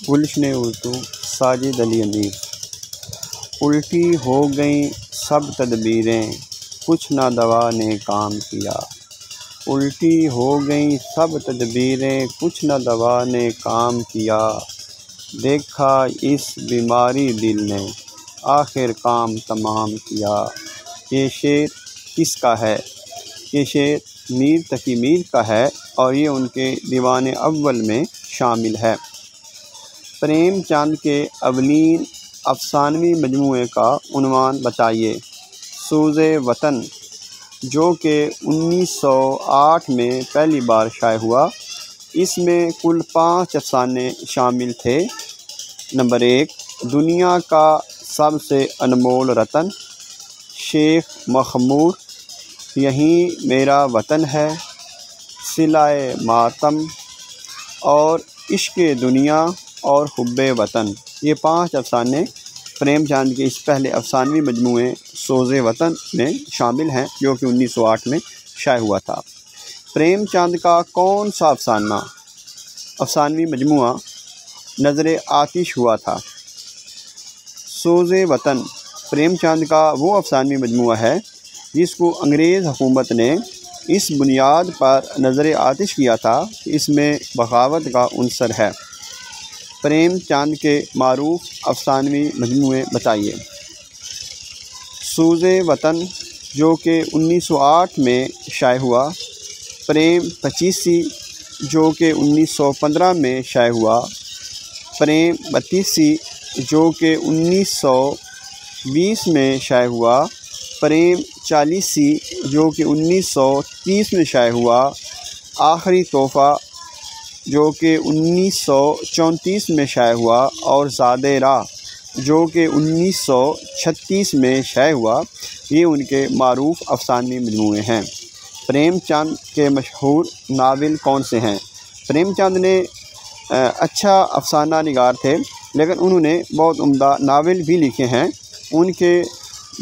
گلشن اردو ساجد علی امیر۔ الٹی ہو گئیں سب تدبیریں، کچھ نہ دوا نے کام کیا۔ الٹی ہو گئیں سب تدبیریں، کچھ نہ دوا نے کام کیا۔ دیکھا اس بیماری دل نے، آخر کام تمام کیا۔ یہ شعر کس کا ہے؟ یہ شعر میر تقی میر کا ہے اور یہ ان کے دیوان اول میں شامل ہے۔ پریم چند کے اولین افسانوی مجموعے کا عنوان بتائیے۔ سوز وطن، جو کہ 1908 میں پہلی بار شائع ہوا۔ اس میں کل 5 افسانے شامل تھے۔ نمبر 1، دنیا کا سب سے انمول رتن، شیخ مخمور، یہیں میرا وطن ہے، صلۂ ماتم، اور عشق دنیا اور حب وطن۔ یہ 5 افسانے پریم چند کے اس پہلے افسانوی مجموعے سوز وطن میں شامل ہیں، جو کہ 1908 میں شائع ہوا تھا۔ پریم چند کا کون سا افسانوی مجموعہ نظر آتش ہوا تھا؟ سوز وطن پریم چند کا وہ افسانوی مجموعہ ہے جس کو انگریز حکومت نے اس بنیاد پر نظر آتش کیا تھا کہ اس میں بغاوت کا عنصر ہے۔ پریم چند کے معروف افسانوی مجموعے بتائیے۔ سوز وطن، جو کہ 1908 میں شائع ہوا۔ پریم پچیسی، جو کہ 1915 میں شائع ہوا۔ پریم بتیسی، جو کہ 1920 میں شائع ہوا۔ پریم چالیسی، جو کہ 1930 میں شائع ہوا۔ آخری تحفہ، جو کہ 1934 میں شائع ہوا، اور زاد راہ، جو کہ 1936 میں شائع ہوا۔ یہ ان کے معروف افسانوی مجموعے ہیں۔ پریم چند کے مشہور ناول کون سے ہیں؟ پریم چند نے اچھا افسانہ نگار تھے، لیکن انہوں نے بہت عمدہ ناول بھی لکھے ہیں۔ ان کے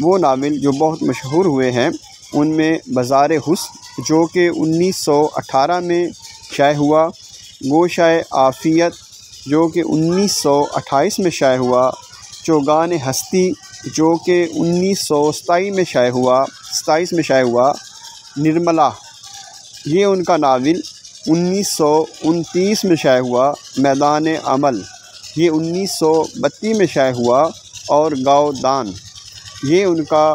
وہ ناول جو بہت مشہور ہوئے ہیں، ان میں بازار حسن، جو کہ 1918 میں شائع ہوا۔ گوشۂ عافیت، جو کہ 1928 میں شائع ہوا۔ چوگان ہستی، جو کہ 1927 میں شائع ہوا۔ نرملا، یہ ان کا ناول 1929 میں شائع ہوا۔ میدان عمل، یہ 1932 میں شائع ہوا۔ اور گاؤدان، یہ ان کا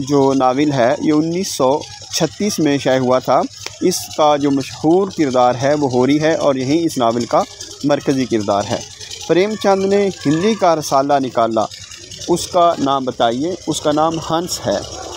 جو ناول ہے یہ 1936 میں شائع ہوا تھا۔ اس کا جو مشہور کردار ہے وہ ہوری ہے، اور یہی اس ناول کا مرکزی کردار ہے۔ پریم چند نے ہندی کا رسالہ نکالا، اس کا نام بتائیے۔ اس کا نام ہنس ہے۔